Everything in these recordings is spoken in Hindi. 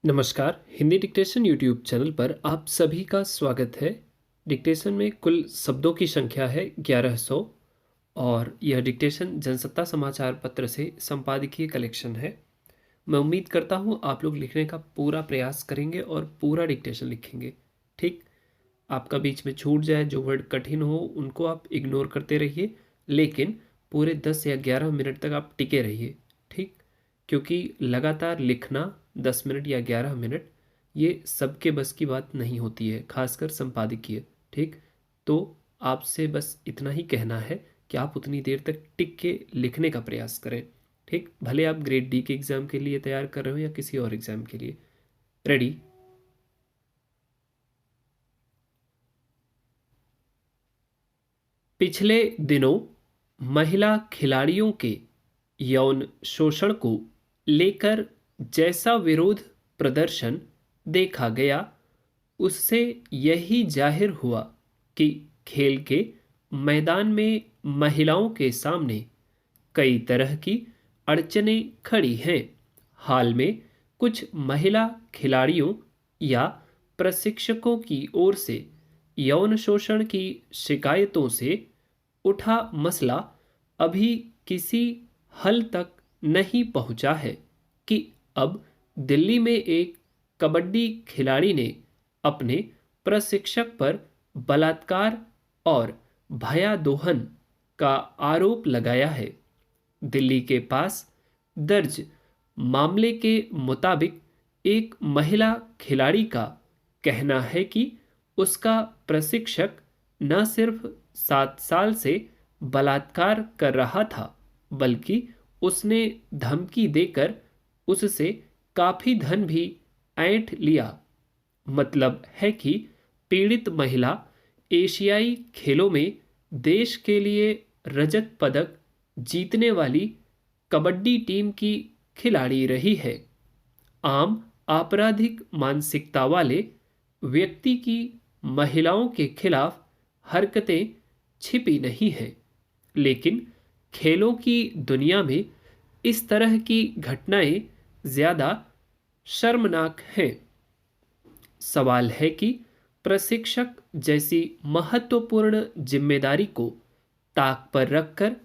नमस्कार। हिंदी डिक्टेशन यूट्यूब चैनल पर आप सभी का स्वागत है। डिक्टेशन में कुल शब्दों की संख्या है 1100 और यह डिक्टेशन जनसत्ता समाचार पत्र से संपादकीय कलेक्शन है। मैं उम्मीद करता हूँ आप लोग लिखने का पूरा प्रयास करेंगे और पूरा डिक्टेशन लिखेंगे। ठीक, आपका बीच में छूट जाए, जो वर्ड कठिन हो उनको आप इग्नोर करते रहिए, लेकिन पूरे 10 या 11 मिनट तक आप टिके रहिए। ठीक, क्योंकि लगातार लिखना 10 मिनट या 11 मिनट ये सबके बस की बात नहीं होती है, खासकर संपादकीय। ठीक, तो आपसे बस इतना ही कहना है कि आप उतनी देर तक टिक के लिखने का प्रयास करें। ठीक, भले आप ग्रेड डी के एग्ज़ाम के लिए तैयार कर रहे हो या किसी और एग्ज़ाम के लिए। रेडी? पिछले दिनों महिला खिलाड़ियों के यौन शोषण को लेकर जैसा विरोध प्रदर्शन देखा गया, उससे यही जाहिर हुआ कि खेल के मैदान में महिलाओं के सामने कई तरह की अड़चनें खड़ी हैं। हाल में कुछ महिला खिलाड़ियों या प्रशिक्षकों की ओर से यौन शोषण की शिकायतों से उठा मसला अभी किसी हल तक नहीं पहुंचा है कि अब दिल्ली में एक कबड्डी खिलाड़ी ने अपने प्रशिक्षक पर बलात्कार और भयादोहन का आरोप लगाया है। दिल्ली के पास दर्ज मामले के मुताबिक एक महिला खिलाड़ी का कहना है कि उसका प्रशिक्षक न सिर्फ 7 साल से बलात्कार कर रहा था, बल्कि उसने धमकी देकर उससे काफी धन भी ऐंठ लिया। मतलब है कि पीड़ित महिला एशियाई खेलों में देश के लिए रजत पदक जीतने वाली कबड्डी टीम की खिलाड़ी रही है। आम आपराधिक मानसिकता वाले व्यक्ति की महिलाओं के खिलाफ हरकतें छिपी नहीं हैं, लेकिन खेलों की दुनिया में इस तरह की घटनाएं ज्यादा शर्मनाक हैं। सवाल है कि प्रशिक्षक जैसी महत्वपूर्ण जिम्मेदारी को ताक पर रखकर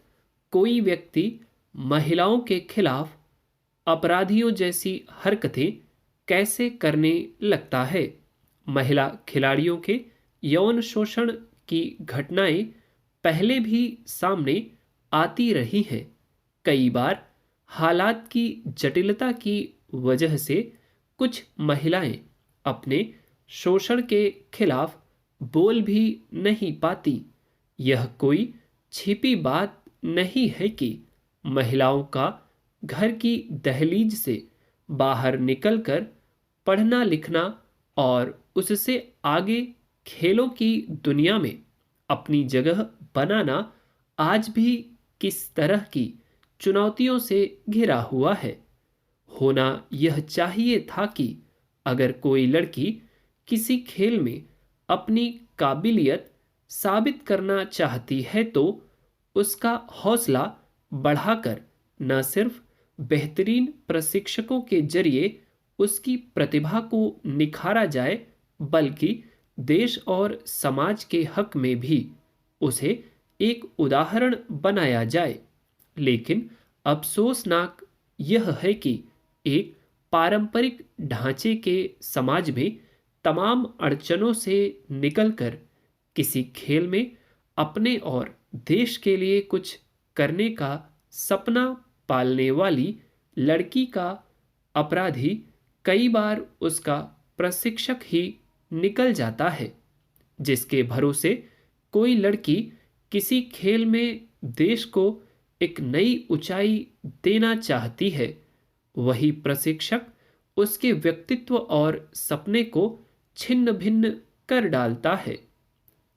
कोई व्यक्ति महिलाओं के खिलाफ अपराधियों जैसी हरकतें कैसे करने लगता है। महिला खिलाड़ियों के यौन शोषण की घटनाएं पहले भी सामने आती रही हैं। कई बार हालात की जटिलता की वजह से कुछ महिलाएं अपने शोषण के खिलाफ बोल भी नहीं पाती। यह कोई छिपी बात नहीं है कि महिलाओं का घर की दहलीज से बाहर निकलकर पढ़ना लिखना और उससे आगे खेलों की दुनिया में अपनी जगह बनाना आज भी किस तरह की चुनौतियों से घिरा हुआ है। होना यह चाहिए था कि अगर कोई लड़की किसी खेल में अपनी काबिलियत साबित करना चाहती है तो उसका हौसला बढ़ाकर न सिर्फ बेहतरीन प्रशिक्षकों के जरिए उसकी प्रतिभा को निखारा जाए, बल्कि देश और समाज के हक में भी उसे एक उदाहरण बनाया जाए। लेकिन अफसोसनाक यह है कि एक पारंपरिक ढांचे के समाज में तमाम अड़चनों से निकलकर किसी खेल में अपने और देश के लिए कुछ करने का सपना पालने वाली लड़की का अपराधी कई बार उसका प्रशिक्षक ही निकल जाता है। जिसके भरोसे कोई लड़की किसी खेल में देश को एक नई ऊंचाई देना चाहती है, वही प्रशिक्षक उसके व्यक्तित्व और सपने को छिन्न भिन्न कर डालता है।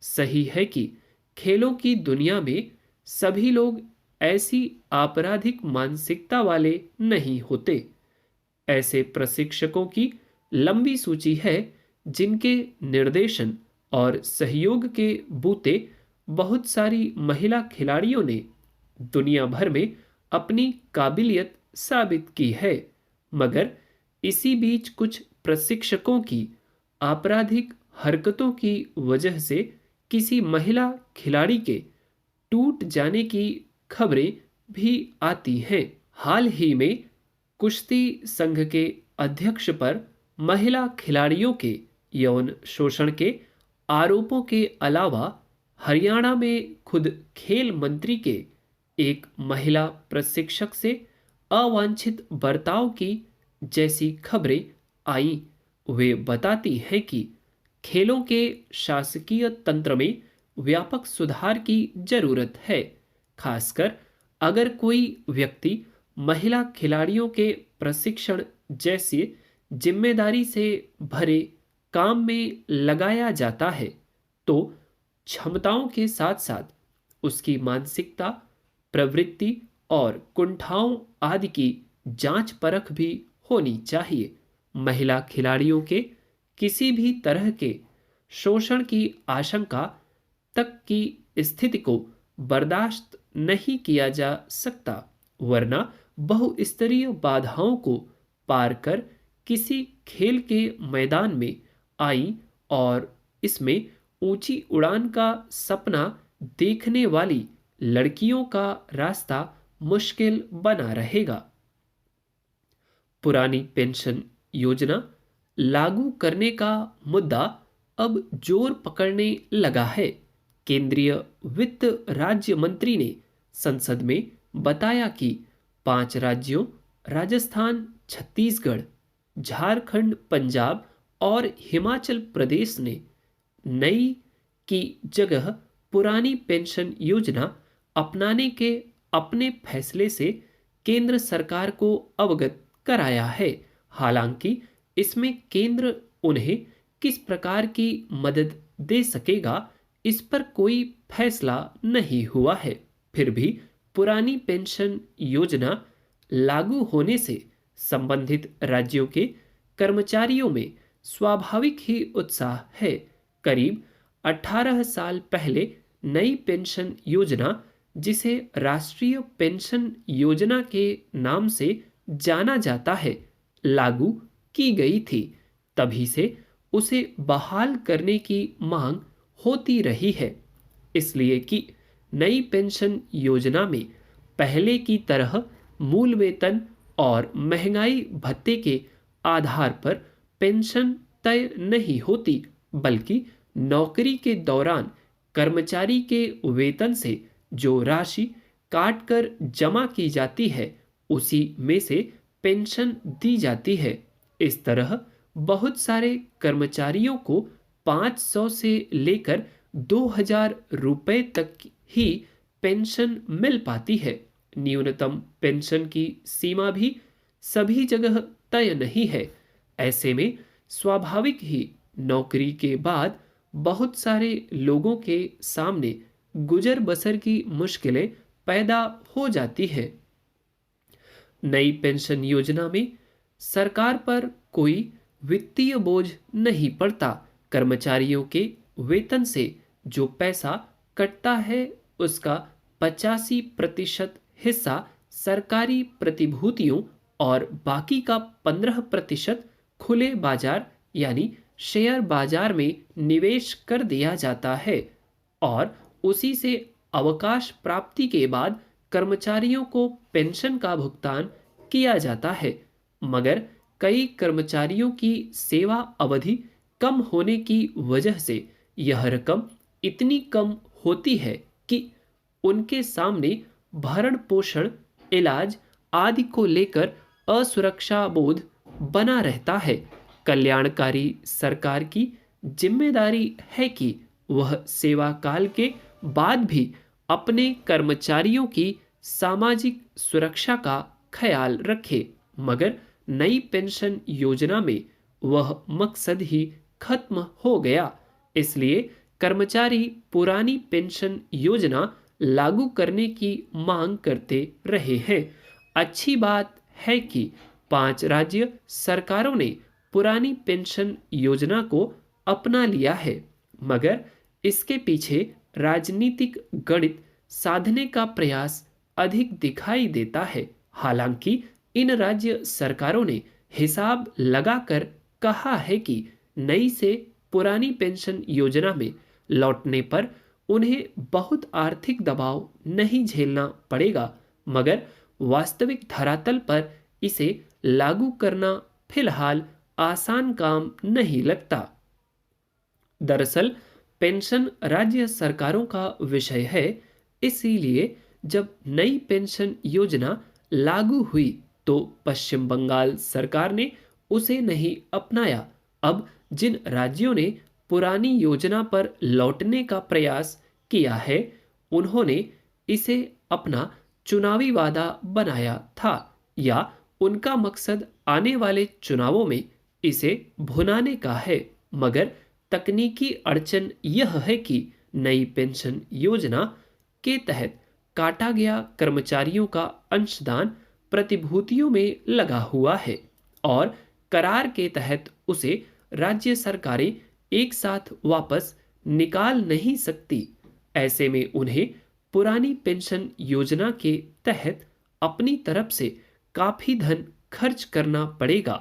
सही है कि खेलों की दुनिया में सभी लोग ऐसी आपराधिक मानसिकता वाले नहीं होते। ऐसे प्रशिक्षकों की लंबी सूची है जिनके निर्देशन और सहयोग के बूते बहुत सारी महिला खिलाड़ियों ने दुनिया भर में अपनी काबिलियत साबित की है। मगर इसी बीच कुछ प्रशिक्षकों की आपराधिक हरकतों की वजह से किसी महिला खिलाड़ी के टूट जाने की खबरें भी आती हैं। हाल ही में कुश्ती संघ के अध्यक्ष पर महिला खिलाड़ियों के यौन शोषण के आरोपों के अलावा हरियाणा में खुद खेल मंत्री के एक महिला प्रशिक्षक से अवांछित बर्ताव की जैसी खबरें आई। वे बताती हैं कि खेलों के शासकीय तंत्र में व्यापक सुधार की जरूरत है, खासकर अगर कोई व्यक्ति महिला खिलाड़ियों के प्रशिक्षण जैसे जिम्मेदारी से भरे काम में लगाया जाता है तो क्षमताओं के साथ साथ उसकी मानसिकता, प्रवृत्ति और कुंठाओं आदि की जांच परख भी होनी चाहिए। महिला खिलाड़ियों के किसी भी तरह के शोषण की आशंका तक की स्थिति को बर्दाश्त नहीं किया जा सकता, वरना बहुस्तरीय बाधाओं को पार कर किसी खेल के मैदान में आई और इसमें ऊंची उड़ान का सपना देखने वाली लड़कियों का रास्ता मुश्किल बना रहेगा। पुरानी पेंशन योजना लागू करने का मुद्दा अब जोर पकड़ने लगा है। केंद्रीय वित्त राज्य मंत्री ने संसद में बताया कि 5 राज्यों राजस्थान, छत्तीसगढ़, झारखंड, पंजाब और हिमाचल प्रदेश ने नई की जगह पुरानी पेंशन योजना अपनाने के अपने फैसले से केंद्र सरकार को अवगत कराया है। हालांकि इसमें केंद्र उन्हें किस प्रकार की मदद दे सकेगा, इस पर कोई फैसला नहीं हुआ है। फिर भी पुरानी पेंशन योजना लागू होने से संबंधित राज्यों के कर्मचारियों में स्वाभाविक ही उत्साह है। करीब 18 साल पहले नई पेंशन योजना, जिसे राष्ट्रीय पेंशन योजना के नाम से जाना जाता है, लागू की गई थी। तभी से उसे बहाल करने की मांग होती रही है, इसलिए कि नई पेंशन योजना में पहले की तरह मूल वेतन और महंगाई भत्ते के आधार पर पेंशन तय नहीं होती, बल्कि नौकरी के दौरान कर्मचारी के वेतन से जो राशि काटकर जमा की जाती है उसी में से पेंशन दी जाती है। इस तरह बहुत सारे कर्मचारियों को 500 से लेकर 2000 रुपए तक ही पेंशन मिल पाती है। न्यूनतम पेंशन की सीमा भी सभी जगह तय नहीं है। ऐसे में स्वाभाविक ही नौकरी के बाद बहुत सारे लोगों के सामने गुजर बसर की मुश्किलें पैदा हो जाती है। नई पेंशन योजना में सरकार पर कोई वित्तीय बोझ नहीं पड़ता। कर्मचारियों के वेतन से जो पैसा कटता है उसका 85% हिस्सा सरकारी प्रतिभूतियों और बाकी का 15% खुले बाजार यानी शेयर बाजार में निवेश कर दिया जाता है और उसी से अवकाश प्राप्ति के बाद कर्मचारियों को पेंशन का भुगतान किया जाता है। मगर कई कर्मचारियों की सेवा अवधि कम होने की वजह से यह रकम इतनी कम होती है कि उनके सामने भरण पोषण, इलाज आदि को लेकर असुरक्षा बोध बना रहता है। कल्याणकारी सरकार की जिम्मेदारी है कि वह सेवा काल के बाद भी अपने कर्मचारियों की सामाजिक सुरक्षा का ख्याल रखे, मगर नई पेंशन योजना में वह मकसद ही खत्म हो गया। इसलिए कर्मचारी पुरानी पेंशन योजना लागू करने की मांग करते रहे हैं। अच्छी बात है कि 5 राज्य सरकारों ने पुरानी पेंशन योजना को अपना लिया है, मगर इसके पीछे राजनीतिक गणित साधने का प्रयास अधिक दिखाई देता है। हालांकि इन राज्य सरकारों ने हिसाब लगाकर कहा है कि नई से पुरानी पेंशन योजना में लौटने पर उन्हें बहुत आर्थिक दबाव नहीं झेलना पड़ेगा, मगर वास्तविक धरातल पर इसे लागू करना फिलहाल आसान काम नहीं लगता। दरअसल पेंशन राज्य सरकारों का विषय है, इसीलिए जब नई पेंशन योजना लागू हुई तो पश्चिम बंगाल सरकार ने उसे नहीं अपनाया। अब जिन राज्यों ने पुरानी योजना पर लौटने का प्रयास किया है, उन्होंने इसे अपना चुनावी वादा बनाया था, या उनका मकसद आने वाले चुनावों में इसे भुनाने का है। मगर तकनीकी अड़चन यह है कि नई पेंशन योजना के तहत काटा गया कर्मचारियों का अंशदान प्रतिभूतियों में लगा हुआ है और करार के तहत उसे राज्य सरकारें एक साथ वापस निकाल नहीं सकती। ऐसे में उन्हें पुरानी पेंशन योजना के तहत अपनी तरफ से काफी धन खर्च करना पड़ेगा।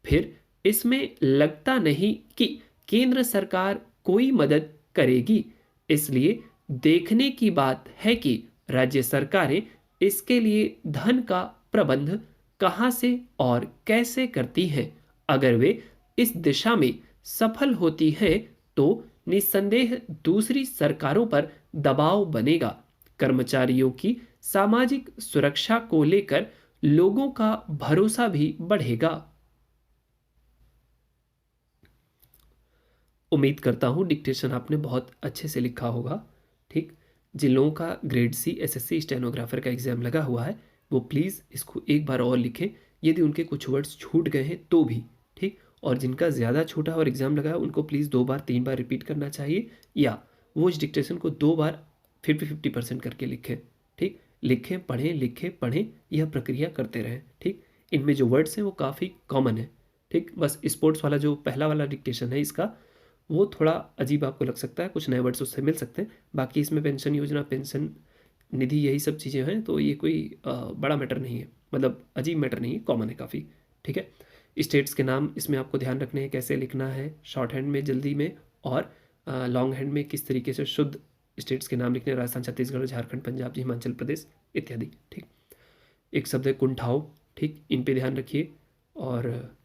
फिर इसमें लगता नहीं कि केंद्र सरकार कोई मदद करेगी। इसलिए देखने की बात है कि राज्य सरकारें इसके लिए धन का प्रबंध कहां से और कैसे करती हैं। अगर वे इस दिशा में सफल होती हैं तो निस्संदेह दूसरी सरकारों पर दबाव बनेगा। कर्मचारियों की सामाजिक सुरक्षा को लेकर लोगों का भरोसा भी बढ़ेगा। उम्मीद करता हूँ डिक्टेशन आपने बहुत अच्छे से लिखा होगा। ठीक, जिन लोगों का ग्रेड सी एसएससी स्टेनोग्राफर का एग्जाम लगा हुआ है वो प्लीज़ इसको एक बार और लिखें, यदि उनके कुछ वर्ड्स छूट गए हैं तो भी। ठीक, और जिनका ज़्यादा छूटा और एग्ज़ाम लगा है उनको प्लीज़ 2 बार 3 बार रिपीट करना चाहिए, या वो इस डिक्टेशन को 2 बार 50-50% करके लिखें। ठीक, लिखें पढ़ें लिखें पढ़ें, यह प्रक्रिया करते रहें। ठीक, इनमें जो वर्ड्स हैं वो काफ़ी कॉमन है। ठीक, बस स्पोर्ट्स वाला जो पहला वाला डिक्टेशन है इसका वो थोड़ा अजीब आपको लग सकता है, कुछ नए वर्ड्स उससे मिल सकते हैं। बाकी इसमें पेंशन योजना, पेंशन निधि, यही सब चीज़ें हैं, तो ये कोई बड़ा मैटर नहीं है, मतलब अजीब मैटर नहीं है, कॉमन है काफ़ी। ठीक है, स्टेट्स के नाम इसमें आपको ध्यान रखने हैं, कैसे लिखना है शॉर्ट हैंड में जल्दी में, और लॉन्ग हैंड में किस तरीके से शुद्ध स्टेट्स के नाम लिखने हैं, राजस्थान, छत्तीसगढ़, झारखंड, पंजाब, हिमाचल प्रदेश इत्यादि। ठीक, एक शब्द है कुंठाओ। ठीक, इन पे ध्यान रखिए, और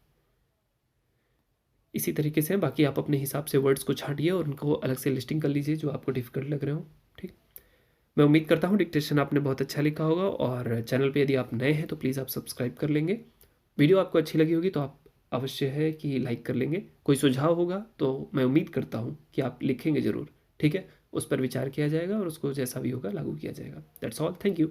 इसी तरीके से बाकी आप अपने हिसाब से वर्ड्स को छांटिए और उनको अलग से लिस्टिंग कर लीजिए जो आपको डिफिकल्ट लग रहे हो। ठीक, मैं उम्मीद करता हूँ डिक्टेशन आपने बहुत अच्छा लिखा होगा, और चैनल पे यदि आप नए हैं तो प्लीज़ आप सब्सक्राइब कर लेंगे। वीडियो आपको अच्छी लगी होगी तो आप अवश्य है कि लाइक कर लेंगे। कोई सुझाव होगा तो मैं उम्मीद करता हूँ कि आप लिखेंगे ज़रूर। ठीक है, उस पर विचार किया जाएगा और उसको जैसा भी होगा लागू किया जाएगा। That's all, thank you.